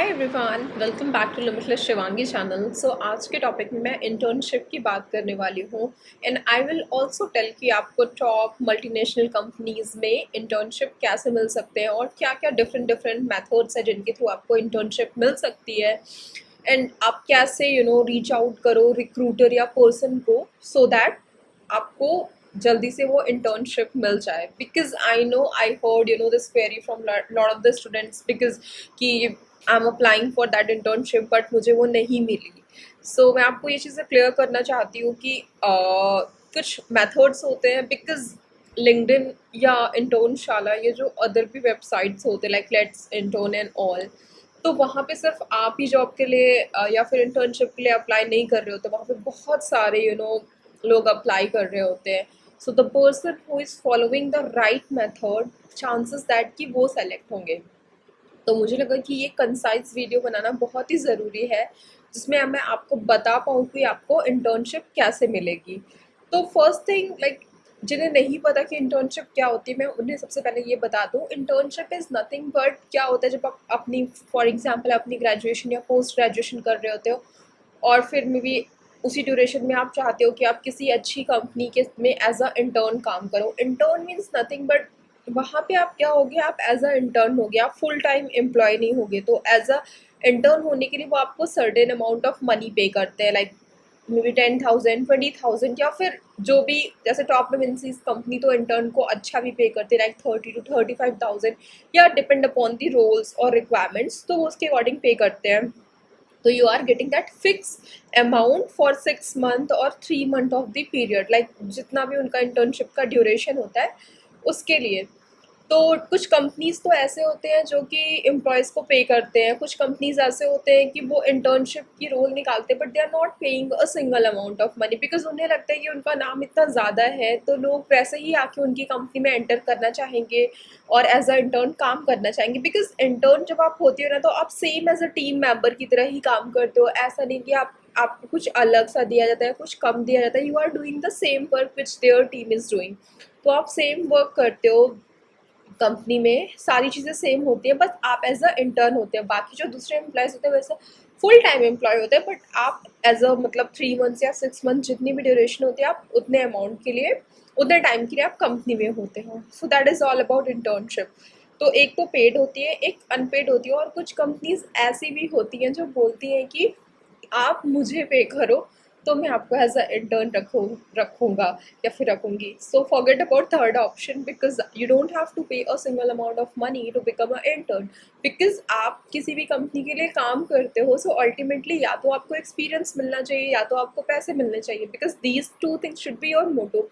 Hi everyone, welcome back to limitless Shivangi channel. सो आज के टॉपिक में मैं इंटर्नशिप की बात करने वाली हूँ and I will also tell कि आपको टॉप मल्टीनेशनल कंपनीज में इंटर्नशिप कैसे मिल सकते हैं और क्या क्या डिफरेंट डिफरेंट मेथड्स हैं जिनके थ्रू आपको इंटर्नशिप मिल सकती है एंड आप कैसे रीच आउट करो रिक्रूटर या पर्सन को सो दैट आपको जल्दी से वो इंटर्नशिप मिल जाए। Because I know I heard this query from lot of the students because कि I am applying for that internship but मुझे वो नहीं मिली। सो मैं आपको ये चीज़ें क्लियर करना चाहती हूँ कि कुछ मेथड्स होते हैं बिकॉज लिंक्डइन या इंटर्नशाला ये जो अदर भी वेबसाइट्स होते हैं like let's intern and all, तो वहाँ पे सिर्फ आप ही जॉब के लिए या फिर इंटर्नशिप के लिए अप्लाई नहीं कर रहे होते, वहाँ पे बहुत सारे लोग अप्लाई कर रहे होते हैं। So the person who is following the right method chances that कि वो सेलेक्ट होंगे। तो मुझे लगा कि ये कंसाइज वीडियो बनाना बहुत ही ज़रूरी है जिसमें मैं आपको बता पाऊँ कि आपको इंटर्नशिप कैसे मिलेगी। तो फर्स्ट थिंग लाइक जिन्हें नहीं पता कि इंटर्नशिप क्या होती है, मैं उन्हें सबसे पहले ये बता दूँ। इंटर्नशिप इज़ नथिंग बट क्या होता है जब आप अपनी फॉर एग्जांपल अपनी ग्रेजुएशन या पोस्ट ग्रेजुएशन कर रहे होते हो और फिर मे बी उसी ड्यूरेशन में आप चाहते हो कि आप किसी अच्छी कंपनी के में एज अ इंटर्न काम करो। इंटर्न मीन्स नथिंग बट वहाँ पे आप क्या होगे, आप एज अ इंटर्न होगे, आप फुल टाइम एम्प्लॉय नहीं होगे। तो एज अ इंटर्न होने के लिए वो आपको सर्टेन अमाउंट ऑफ मनी पे करते हैं, लाइक मे बी 10,000 20,000 या फिर जो भी, जैसे टॉप एमएनसीज कंपनी तो इंटर्न को अच्छा भी पे करते हैं लाइक 30 to 35,000 या डिपेंड अपॉन दी रोल्स और रिक्वायरमेंट्स, तो वो उसके अकॉर्डिंग पे करते हैं। तो you are getting that fix amount for 6 month और 3 month of the period, like जितना भी उनका इंटर्नशिप का ड्यूरेशन होता है उसके लिए। तो कुछ कंपनीज तो ऐसे होते हैं जो कि एम्प्लॉयज़ को पे करते हैं, कुछ कंपनीज ऐसे होते हैं कि वो इंटर्नशिप की रोल निकालते हैं but they are not paying a single amount of money because उन्हें लगता है कि उनका नाम इतना ज़्यादा है तो लोग वैसे ही आके उनकी कंपनी में एंटर करना चाहेंगे और एज अ इंटर्न काम करना चाहेंगे। बिकॉज इंटर्न जब आप होते हो ना तो आप same as a team member की तरह ही काम करते हो, ऐसा नहीं कि आपको कुछ अलग सा दिया जाता है, कुछ कम दिया जाता है। You are doing the same work which their team is doing. तो आप सेम वर्क करते हो, कंपनी में सारी चीज़ें सेम होती है, बस आप एज अ इंटर्न होते हैं। बाकी जो दूसरे एम्प्लॉयज़ होते हैं वैसे फुल टाइम एम्प्लॉय होते हैं बट आप एज अ मतलब 3 मंथ्स या 6 मंथ जितनी भी ड्यूरेशन होती है आप उतने अमाउंट के लिए, उतने टाइम के लिए आप कंपनी में होते हो। So that is all about internship. तो एक तो पेड होती है, एक अनपेड होती है, और कुछ कंपनीज ऐसी भी होती हैं जो बोलती हैं कि आप मुझे पे करो तो मैं आपको एज अ इंटर्न रखूँगा या फिर रखूँगी। So forget about third option because you don't have to pay a single amount of money to become a intern. Because आप किसी भी कंपनी के लिए काम करते हो, सो अल्टीमेटली या तो आपको एक्सपीरियंस मिलना चाहिए या तो आपको पैसे मिलने चाहिए, because these two things should be your motto.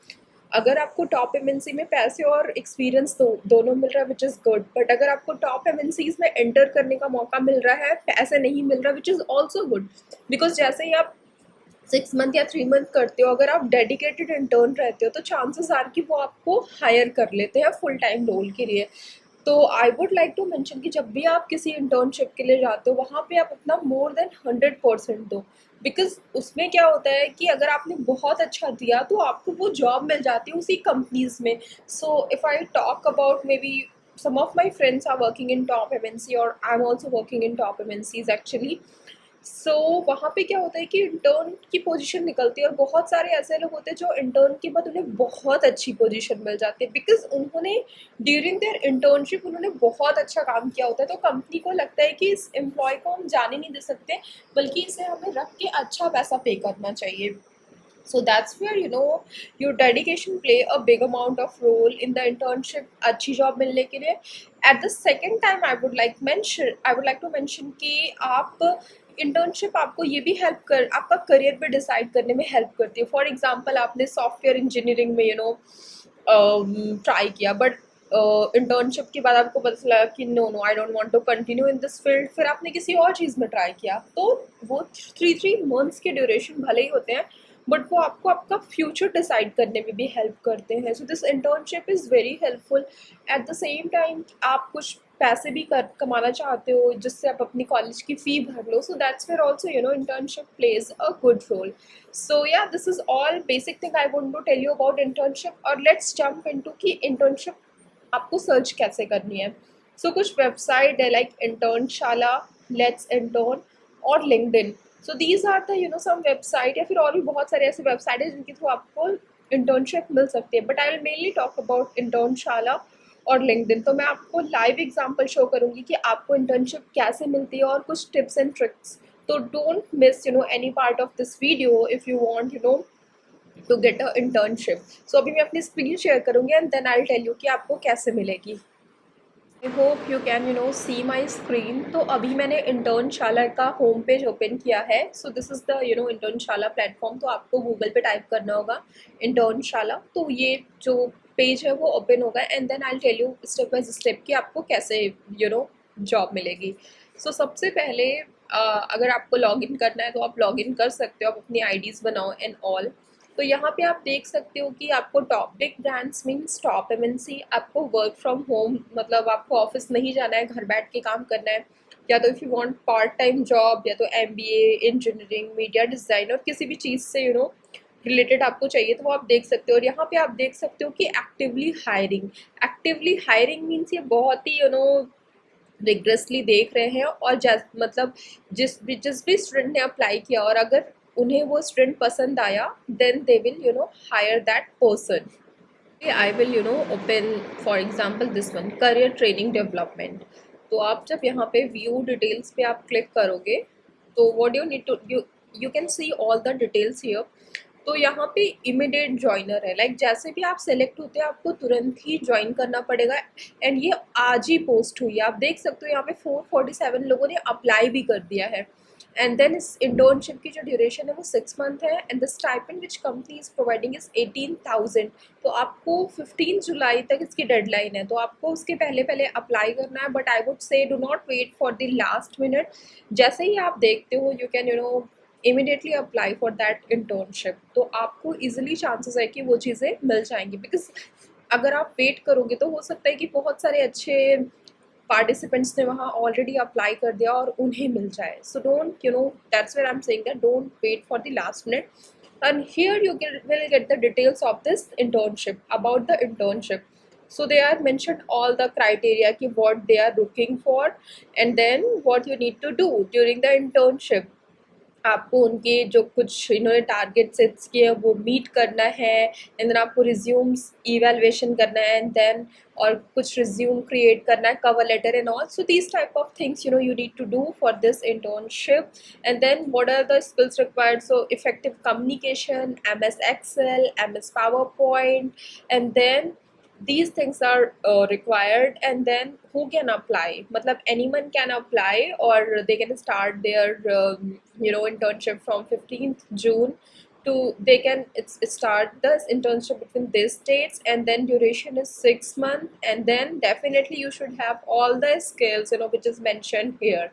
अगर आपको टॉप एमएनसी में पैसे और एक्सपीरियंस दोनों मिल रहा है विच इज़ गुड, बट अगर आपको टॉप एमएनसीज में एंटर करने का मौका मिल रहा है, पैसे नहीं मिल रहा which is also good. Because जैसे ही आप 6 मंथ या 3 मंथ करते हो, अगर आप डेडिकेटेड इंटर्न रहते हो तो चांसेस आर कि वो आपको हायर कर लेते हैं फुल टाइम रोल के लिए। तो I would like to mention कि जब भी आप किसी इंटर्नशिप के लिए जाते हो वहाँ पे आप अपना मोर देन 100% दो। बिकॉज उसमें क्या होता है कि अगर आपने बहुत अच्छा दिया तो आपको वो जॉब मिल जाती है उसी कंपनीज में। So if I talk about may be some of my friends are working in top MNC or I'm also working in top MNCs actually। सो वहाँ पे क्या होता है कि इंटर्न की पोजीशन निकलती है और बहुत सारे ऐसे लोग होते हैं जो इंटर्न के बाद उन्हें बहुत अच्छी पोजीशन मिल जाती है बिकॉज उन्होंने ड्यूरिंग देयर इंटर्नशिप उन्होंने बहुत अच्छा काम किया होता है। तो कंपनी को लगता है कि इस एम्प्लॉय को हम जाने नहीं दे सकते बल्कि इसे हमें रख के अच्छा पैसा पे करना चाहिए। So that's where your dedication play a big amount of role in the internship अच्छी job मिलने के लिए। At the second time I would like to mention कि आप इंटर्नशिप आपको ये भी हेल्प कर आपका करियर पे डिसाइड करने में हेल्प करती है। फॉर एग्जांपल आपने सॉफ्टवेयर इंजीनियरिंग में ट्राई किया बट इंटर्नशिप के बाद आपको पता चला कि no I don't want to continue in this field, फिर आपने किसी और चीज़ में ट्राई किया। तो वो 3 मंथ्स के ड्यूरेशन भले ही होते हैं बट वो आपको आपका फ्यूचर डिसाइड करने में भी हेल्प करते हैं। So this internship is very helpful. At the same time आप कुछ पैसे भी कमाना चाहते हो जिससे आप अपनी कॉलेज की फ़ी भर लो, so that's where also internship plays a good role. So yeah this is all basic thing I want to tell you about internship. और लेट्स जंप इनटू कि इंटर्नशिप आपको सर्च कैसे करनी है। सो कुछ वेबसाइट है लाइक इंटर्नशाला लेट्स इंटर्न और LinkedIn. So these are the some website, या फिर और भी बहुत सारे ऐसे वेबसाइट है जिनके थ्रू आपको इंटर्नशिप मिल सकती है। But I will mainly talk about Internshala और लिंक्डइन। तो मैं आपको लाइव एग्जांपल शो करूंगी कि आपको इंटर्नशिप कैसे मिलती है और कुछ टिप्स एंड ट्रिक्स। तो don't miss any part of this video if you want to get a internship. So अभी मैं अपनी स्क्रीन शेयर करूंगी and then I will tell you कि आपको कैसे मिलेगी। I hope you can see my screen. तो अभी मैंने इंटर्नशाला का होम पेज ओपन किया है। सो this is the Internshala platform. तो आपको गूगल पे टाइप करना होगा इंटर्नशाला, तो ये जो पेज है वो ओपन होगा and then I tell you step by step कि आपको कैसे जॉब मिलेगी। सो सबसे पहले अगर आपको लॉगिन करना है तो आप लॉगिन कर सकते हो, आप अपनी आईडीज़ बनाओ एंड ऑल। तो यहाँ पे आप देख सकते हो कि आपको top big brands means top MNC, आपको वर्क फ्रॉम होम, मतलब आपको ऑफिस नहीं जाना है, घर बैठ के काम करना है। या तो if you want part time job, या तो एमबीए, इंजीनियरिंग, मीडिया डिज़ाइन और किसी भी चीज़ से रिलेटेड आपको चाहिए तो वो आप देख सकते हो। और यहाँ पे आप देख सकते हो कि एक्टिवली हायरिंग मीन्स ये बहुत ही रिग्रेसली देख रहे हैं। और मतलब जिस भी स्टूडेंट ने अप्लाई किया और अगर उन्हें वो स्टूडेंट पसंद आया then they will hire that person. I will open for example this one, career training development. तो आप जब यहाँ पे व्यू डिटेल्स पे आप क्लिक करोगे तो what you need to you can see all the details here. तो यहाँ पे इमीडिएट ज्वाइनर है, लाइक जैसे भी आप सेलेक्ट होते हैं आपको तुरंत ही ज्वाइन करना पड़ेगा। एंड ये आज ही पोस्ट हुई है, आप देख सकते हो यहाँ पे 447 लोगों ने अप्लाई भी कर दिया है। एंड देन इस इंटर्नशिप की जो ड्यूरेशन है वो 6 मंथ है and the stipend which company is providing is 18,000। तो आपको 15 जुलाई तक इसकी डेडलाइन है, तो आपको उसके पहले पहले अप्लाई करना है। But I would say do not wait for the last minute. जैसे ही आप देखते हो you can immediately apply for that internship. तो आपको इजिली चांसेस है कि वो चीज़ें मिल जाएंगी, बिकॉज अगर आप वेट करोगे तो हो सकता है कि बहुत सारे अच्छे पार्टिसिपेंट्स ने वहाँ ऑलरेडी अप्लाई कर दिया और उन्हें मिल जाए। So don't that's where I am saying that don't wait for the last minute. And here you will get the details of this internship, about the internship. So they are mentioned all the criteria ki what they are looking for and then what you need to do during the internship. आपको उनके जो कुछ इन्होंने target sets किए वो meet करना है and then आपको रिज्यूम्स इवैल्यूएशन करना है एंड देन और कुछ रिज्यूम क्रिएट करना है, cover letter and all. So these type of things you need to do for this internship. And then what are the skills required? So effective communication, MS Excel, MS PowerPoint, and then these things are required. And then who can apply? Matlab anyone can apply or they can start their internship from 15th June to they can start the internship between these dates and then duration is 6 months. And then definitely you should have all the skills which is mentioned here.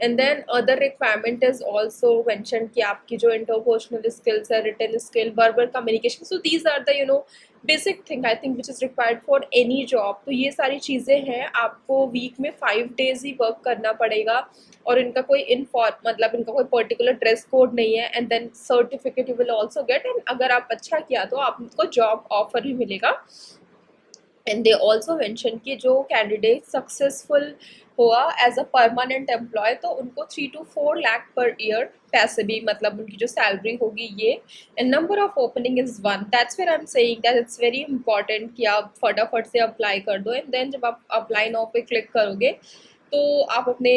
And then other requirement is also mentioned कि आपकी जो interpersonal skills है, written skill, verbal communication. So these are the basic thing I think which is required for any job. तो ये सारी चीज़ें हैं, आपको वीक में 5 days ही वर्क करना पड़ेगा और इनका कोई मतलब इनका कोई पर्टिकुलर ड्रेस कोड नहीं है। And then certificate you will also get and अगर आप अच्छा किया तो आपको जॉब ऑफर भी मिलेगा। एंड दे ऑल्सो मैंशन कि जो कैंडिडेट सक्सेसफुल हुआ एज अ परमानेंट एम्प्लॉय तो उनको 3 to 4 लाख पर ईयर पैसे भी, मतलब उनकी जो सैलरी होगी ये। And number of opening is 1। That's where I am saying that it's very important कि आप फटाफट से अप्लाई कर दो। एंड देन जब आप अप्लाई नाउ पे क्लिक करोगे तो आप अपने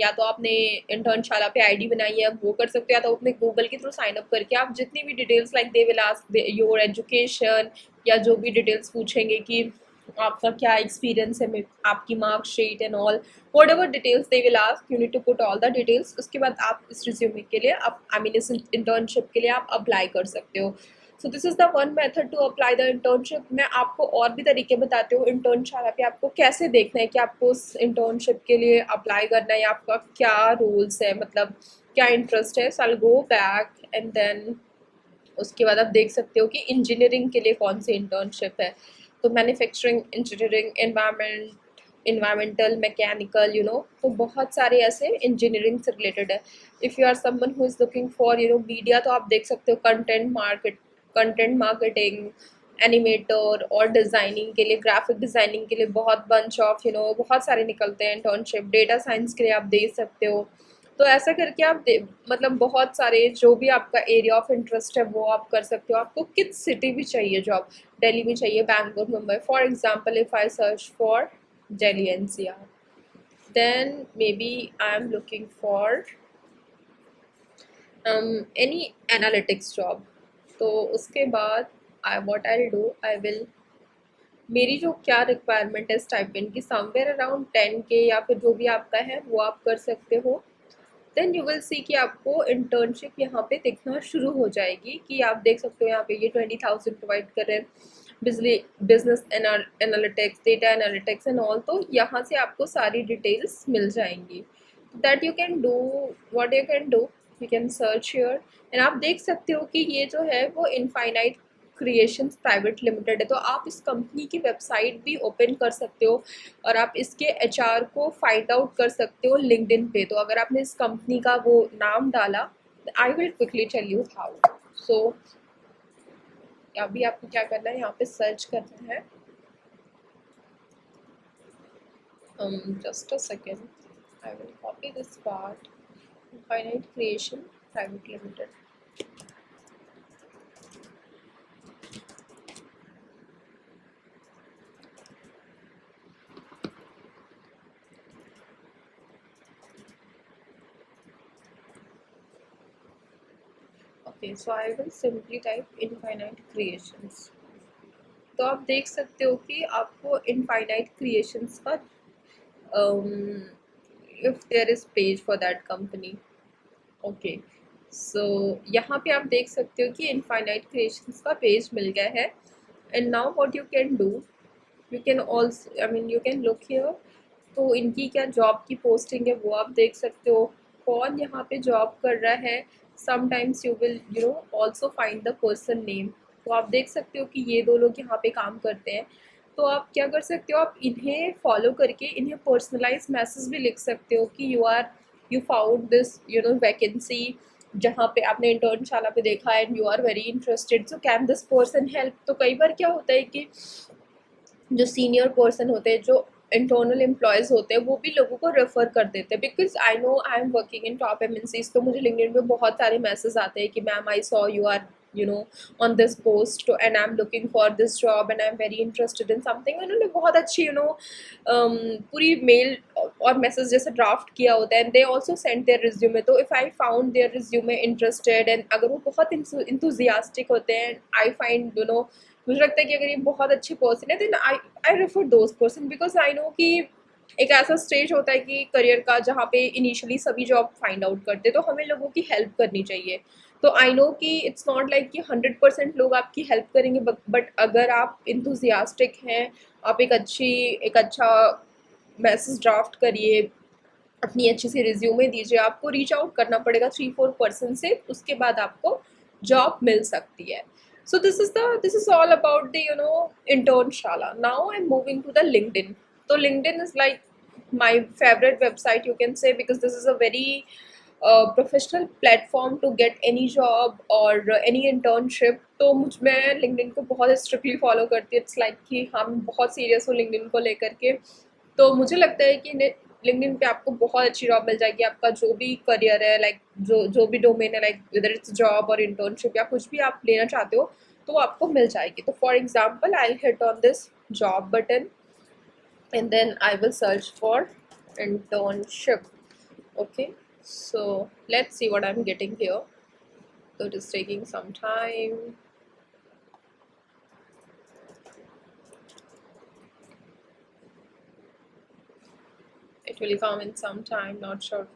या तो आपने इंटर्नशाला पे आईडी बनाई है वो कर सकते हो, या तो अपने गूगल के थ्रू साइन अप करके आप जितनी भी details like they will ask your education या जो भी डिटेल्स पूछेंगे कि आपका क्या एक्सपीरियंस है, आपकी marksheet and all, whatever details they will ask, you need to put all the details. उसके बाद आप इस रिज्यूमे के लिए आप इस इंटर्नशिप के लिए आप अप्लाई कर सकते हो। So this is the one method to apply the internship. मैं आपको और भी तरीके बताती हूँ इंटर्नशाला पे आपको कैसे देखना है कि आपको उस इंटर्नशिप के लिए अप्लाई करना है या आपका क्या रूल्स है, मतलब क्या इंटरेस्ट है। So I will go back and then उसके बाद आप देख सकते हो कि इंजीनियरिंग के लिए कौन सी इंटर्नशिप है। तो मैन्युफैक्चरिंग, इंजीनियरिंग, इन्वायरमेंटल, मैकेनिकल, तो बहुत सारे ऐसे इंजीनियरिंग से रिलेटेड है। If you are someone who is looking for media तो आप देख सकते हो कंटेंट मार्केटिंग एनिमेटर और डिज़ाइनिंग के लिए, ग्राफिक डिज़ाइनिंग के लिए बहुत बंच ऑफ बहुत सारे निकलते हैं इंटर्नशिप। डेटा साइंस के लिए आप दे सकते हो। तो ऐसा करके आप मतलब बहुत सारे जो भी आपका एरिया ऑफ इंटरेस्ट है वो आप कर सकते हो। आपको किस सिटी भी चाहिए जॉब, दिल्ली भी चाहिए, Bangalore, Mumbai, for example if I search for Delhi NCR, then maybe I am looking for any analytics job। तो उसके बाद what I'll do, I will, मेरी जो क्या रिक्वायरमेंट है स्टाइपेंड की, समवेयर अराउंड 10K या फिर जो भी आपका है वो आप कर सकते हो। देन यू विल सी कि आपको इंटर्नशिप यहाँ पे दिखना शुरू हो जाएगी कि आप देख सकते हो यहाँ पे ये 20,000 प्रोवाइड कर रहे हैं, business analytics, data analytics and all. तो यहाँ से आपको सारी डिटेल्स मिल जाएंगी। That you can do, what you can do, you can search here and आप देख सकते हो कि ये जो है वो इनफाइनाइट क्रिएशंस प्राइवेट लिमिटेड है। तो आप इस कंपनी की वेबसाइट भी ओपन कर सकते हो और आप इसके एचआर को फाइंड आउट कर सकते हो लिंक्डइन पे। तो अगर आपने इस कंपनी का वो नाम डाला, I will quickly tell you how. So अभी आपको क्या करना है, यहाँ पे सर्च करना है, just a second, I will copy this part, infinite creation private limited. Okay, so I will simply type infinite creations. तो आप देख सकते हो कि आपको इनफाइनाइट क्रिएशंस का if there is page for that company. Okay, so यहाँ पे आप देख सकते हो कि इनफाइनाइट क्रिएशंस का पेज मिल गया है। And now what you can do, you can also, I mean you can look here. तो इनकी क्या जॉब की पोस्टिंग है वो आप देख सकते हो, कौन यहाँ पे जॉब कर रहा है। Sometimes you will also find the person name. तो आप देख सकते हो कि ये दो लोग यहाँ पे काम करते हैं। तो आप क्या कर सकते हो, आप इन्हें फॉलो करके इन्हें पर्सनलाइज मैसेज भी लिख सकते हो कि यू फाउंड दिस वैकेंसी, जहाँ पे आपने इंटर्नशाला पे देखा and you are very interested, so can this person help. तो कई बार क्या होता है कि जो सीनियर पर्सन होते हैं, जो इंटरनल एम्प्लॉयज़ होते हैं, वो भी लोगों को रेफ़र कर देते हैं। Because I know I am working in top MNCs. तो मुझे लिंक्डइन पे बहुत सारे मैसेज आते हैं कि ma'am I saw you are on this post and I am looking for this job and I am very interested in something. उन्होंने बहुत अच्छी पूरी मेल और मैसेज जैसे ड्राफ्ट किया होता है and they also send their resume. So if I found their resume interested and अगर वो बहुत इंथुजियास्टिक होते हैं, आई फाइंड मुझे लगता है कि अगर ये बहुत अच्छे पर्सन है then I refer those person. Because I know कि एक ऐसा स्टेज होता है कि करियर का जहाँ पे इनिशियली सभी जॉब फाइंड आउट करते, तो हमें लोगों की हेल्प करनी चाहिए। तो आई नो कि इट्स नॉट लाइक कि 100% लोग आपकी हेल्प करेंगे, बट अगर आप इंथुजियास्टिक हैं, आप एक अच्छा मैसेज ड्राफ्ट करिए, अपनी अच्छी सी रिज्यूमे दीजिए। आपको रीच आउट करना पड़ेगा 3-4 पर्सन से, उसके बाद आपको जॉब मिल सकती है। So this is all about the internshala. Now I'm moving to the LinkedIn. So LinkedIn is like my favorite website, you can say, because this is a very professional platform to get any job और any internship. तो मैं LinkedIn को बहुत strictly follow करती हूँ। It's like कि हम बहुत सीरियस हो लिंक्डइन को लेकर के। तो मुझे लगता है कि लिंक्डइन पे आपको बहुत अच्छी जॉब मिल जाएगी। आपका जो भी करियर है, लाइक जो भी डोमेन है, लाइक वेदर इट्स जॉब और इंटर्नशिप या कुछ भी आप लेना चाहते हो, तो आपको मिल जाएगी। तो for example I hit on this job button and then I will search for internship. Okay, so let's see what I'm getting here. So it is taking some time. It will come in some time, not sure.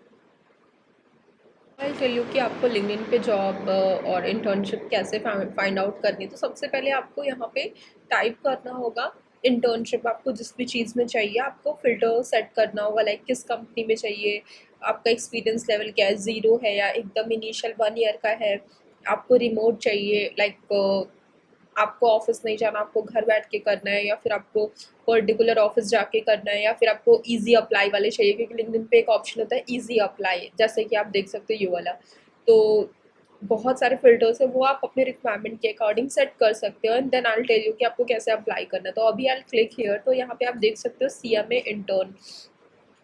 I'll tell you कि आपको LinkedIn पे job और internship कैसे find out करनी है। तो सबसे पहले आपको यहाँ पे टाइप करना होगा इंटर्नशिप। आपको जिस भी चीज़ में चाहिए आपको फ़िल्टर सेट करना होगा, लाइक किस कंपनी में चाहिए, आपका एक्सपीरियंस लेवल क्या है, 0 है या एकदम इनिशियल 1 ईयर का है, आपको रिमोट चाहिए, लाइक आपको ऑफिस नहीं जाना, आपको घर बैठ के करना है, या फिर आपको पर्टिकुलर ऑफिस जाके करना है, या फिर आपको इजी अप्लाई वाले चाहिए, क्योंकि लिंक्डइन पे एक ऑप्शन होता है इजी अप्लाई, जैसे कि आप देख सकते हो ये वाला। तो बहुत सारे फिल्टर्स है, वो आप अपने रिक्वायरमेंट के अकॉर्डिंग सेट कर सकते हो, and then I will tell you कि आपको कैसे अप्लाई करना है। तो अभी आई क्लिक हियर, तो यहाँ पे आप देख सकते हो CMA इंटर्न।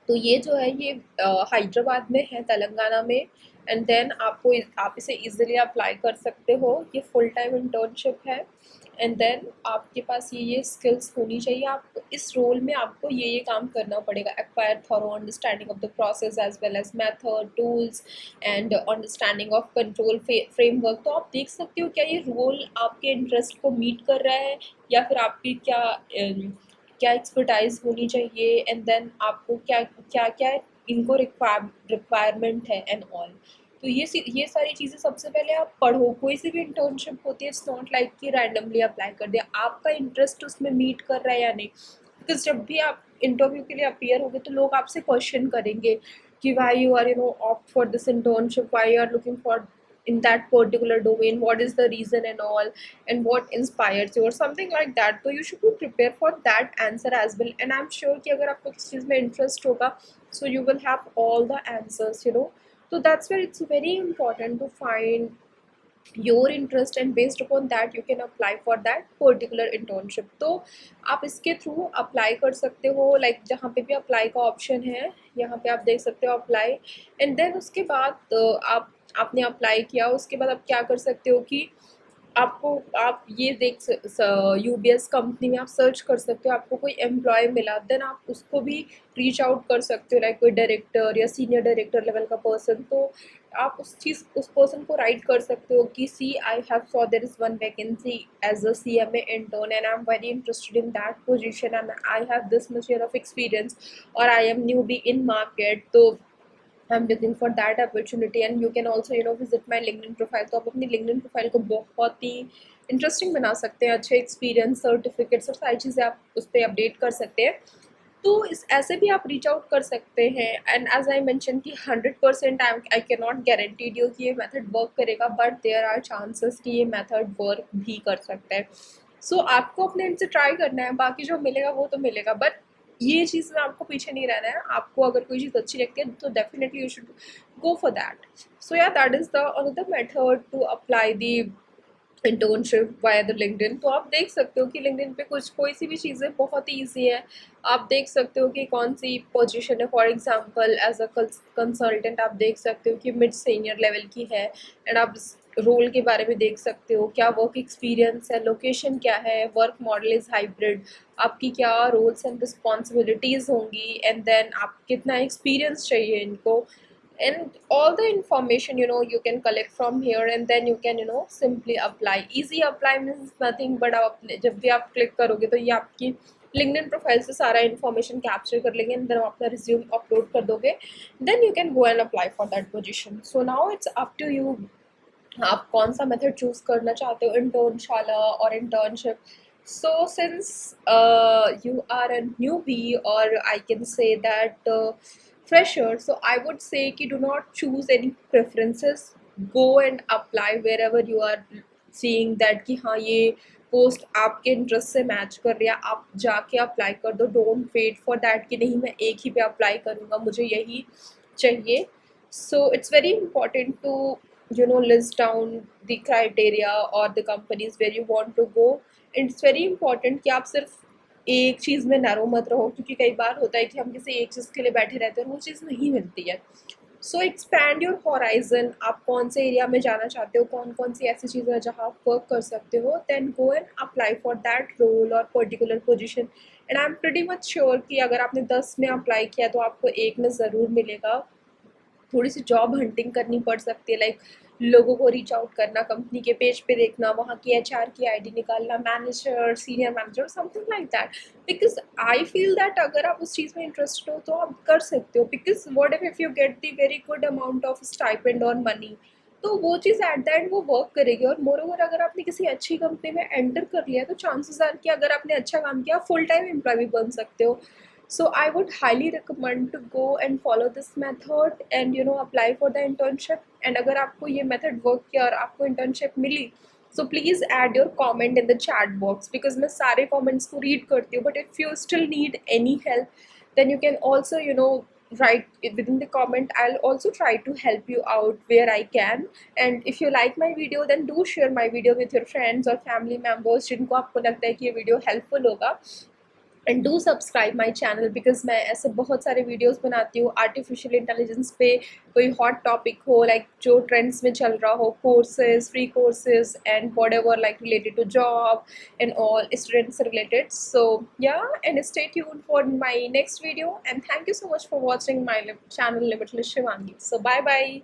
तो ये जो है ये हैदराबाद में है, तेलंगाना में। एंड देन आप इसे इजीली अप्लाई कर सकते हो। ये फुल टाइम इंटर्नशिप है। एंड देन आपके पास ये स्किल्स होनी चाहिए। आपको इस रोल में आपको ये काम करना पड़ेगा: acquire thorough understanding of the process as well as method tools and understanding of control framework. तो आप देख सकते हो क्या ये रोल आपके इंटरेस्ट को मीट कर रहा है, या फिर आपकी क्या एक्सपर्टाइज होनी चाहिए, एंड देन आपको क्या क्या क्या इनको रिक्वायरमेंट है एंड ऑल। तो ये सारी चीज़ें सबसे पहले आप पढ़ो। कोई सी भी इंटर्नशिप होती है, इट्स नॉट लाइक कि रैंडमली अप्लाई कर दिया। आपका इंटरेस्ट उसमें मीट कर रहा है या नहीं, बिकॉज जब भी आप इंटरव्यू के लिए अपीयर होगे तो लोग आपसे क्वेश्चन करेंगे कि why you are opt for this internship, why you are looking for in that particular domain, what is the reason and all, and what inspires you or something like that. So you should be prepared for that answer as well, and I'm sure कि अगर आपको किसी चीज़ में interest होगा, so you will have all the answers, you know. So that's where it's very important to find your interest, and based upon that you can apply for that particular internship. तो आप इसके through apply कर सकते हो, like जहाँ पे भी apply का ऑप्शन है यहाँ पे आप देख सकते हो अप्लाई। एंड देन उसके बाद आपने अप्लाई किया, उसके बाद आप क्या कर सकते हो कि आप ये देख UBS कंपनी में आप सर्च कर सकते हो, आपको कोई एम्प्लॉय मिला, देन आप उसको भी रीच आउट कर सकते हो, लाइक कोई डायरेक्टर या सीनियर डायरेक्टर लेवल का पर्सन। तो आप उस पर्सन को राइट कर सकते हो कि see I have saw there is one vacancy as a CMA intern and I am very interested in that position and I have this much year of experience और I am newbie in market, तो I'm looking for that opportunity, and you can also visit my LinkedIn profile। तो आप अपनी LinkedIn profile को बहुत ही interesting बना सकते हैं, अच्छे एक्सपीरियंस, सर्टिफिकेट्स और सारी चीज़ें आप उस पर अपडेट कर सकते हैं। तो इस ऐसे भी आप रीच आउट कर सकते हैं। एंड एज आई मैंशन कि 100% I can not guaranteed you कि ये मेथड वर्क करेगा, बट देयर आर चांसेस कि ये मेथड वर्क भी कर सकता है। सो आपको अपने एंड से ट्राई करना है, बाकी जो मिलेगा वो तो मिलेगा, बट ये चीज़ में आपको पीछे नहीं रहना है। आपको अगर कोई चीज़ अच्छी लगती है तो definitely you should go for that. So yeah that is the another method to apply the internship via the LinkedIn. तो आप देख सकते हो कि लिंक्डइन पे कोई सी भी चीज़ें बहुत ही ईजी है। आप देख सकते हो कि कौन सी पोजीशन है, for example as a consultant आप देख सकते हो कि मिड सीनियर लेवल की है, एंड आप रोल के बारे में देख सकते हो, क्या वर्क एक्सपीरियंस है, लोकेशन क्या है, वर्क मॉडल इज़ हाइब्रिड, आपकी क्या रोल्स एंड रिस्पॉन्सिबिलिटीज़ होंगी, एंड देन आप कितना एक्सपीरियंस चाहिए इनको, and all the information you can collect from here, and then you can simply apply। easy apply means nothing but आप अपने जब भी आप क्लिक करोगे तो ये आपकी लिंक्डइन प्रोफाइल से सारा इन्फॉर्मेशन कैप्चर कर लेंगे, एंड देन आप अपना रिज्यूम अपलोड कर दोगे, then you can go and apply for that position. So now it's up to you, आप कौन सा मेथड चूज करना चाहते हो, इंटर्नशाला और internship. So since you are a newbie, or I can say that fresher, so I would say कि do not choose any preferences, go and apply wherever you are seeing that कि हाँ ये post आपके interest से match कर रही है, आप जाके अप्लाई कर दो। डोंट वेट फॉर दैट कि नहीं मैं एक ही पे अप्लाई करूँगा, मुझे यही चाहिए। So it's very important to list down the criteria or the companies where you want to go। It's very important कि आप सिर्फ एक चीज़ में नैरो मत रहो, क्योंकि कई बार होता है कि हम किसी एक चीज़ के लिए बैठे रहते हैं और वो चीज़ नहीं मिलती है। सो एक्सपैंड योर हॉराइजन, आप कौन से एरिया में जाना चाहते हो, कौन कौन सी ऐसी चीज़ें हैं जहाँ आप वर्क कर सकते हो, then go and apply for that role और particular position. And I am pretty much sure कि अगर आपने 10 में अप्लाई किया तो आपको एक में ज़रूर मिलेगा। थोड़ी सी जॉब हंटिंग करनी पड़ सकती है, लाइक लोगों को रीच आउट करना, कंपनी के पेज पे देखना, वहाँ की HR की ID निकालना, manager, senior manager, something like that. Because I feel that अगर आप उस चीज़ में इंटरेस्टेड हो तो आप कर सकते हो, because what if you get the very good amount of stipend और मनी, तो वो चीज़ एट द एंड वो वर्क करेगी। और मोर ओवर अगर आपने किसी अच्छी कंपनी में एंटर कर लिया तो चांसेस आर कि अगर आपने अच्छा काम किया फुल टाइम एम्प्लॉय भी बन सकते हो। So I would highly recommend to go and follow this method and apply for the internship। and अगर आपको ये method work किया और आपको internship milli, so please add your comment in the chat box, because मैं सारे comments को read करती हूँ, but if you still need any help then you can also write it within the comment. I'll also try to help you out where I can. And if you like my video, then do share my video with your friends or family members जिनको आपको लगता है कि ये video helpful होगा. And do subscribe my channel, because मैं ऐसे बहुत सारे वीडियोस बनाती हूँ आर्टिफिशियल इंटेलिजेंस पे. कोई हॉट टॉपिक हो, लाइक जो ट्रेंड्स में चल रहा हो, courses, free courses and whatever, like related to job and all students से related. So yeah, and stay tuned for my next video, and thank you so much for watching my channel Limitless Shivangi. So bye bye.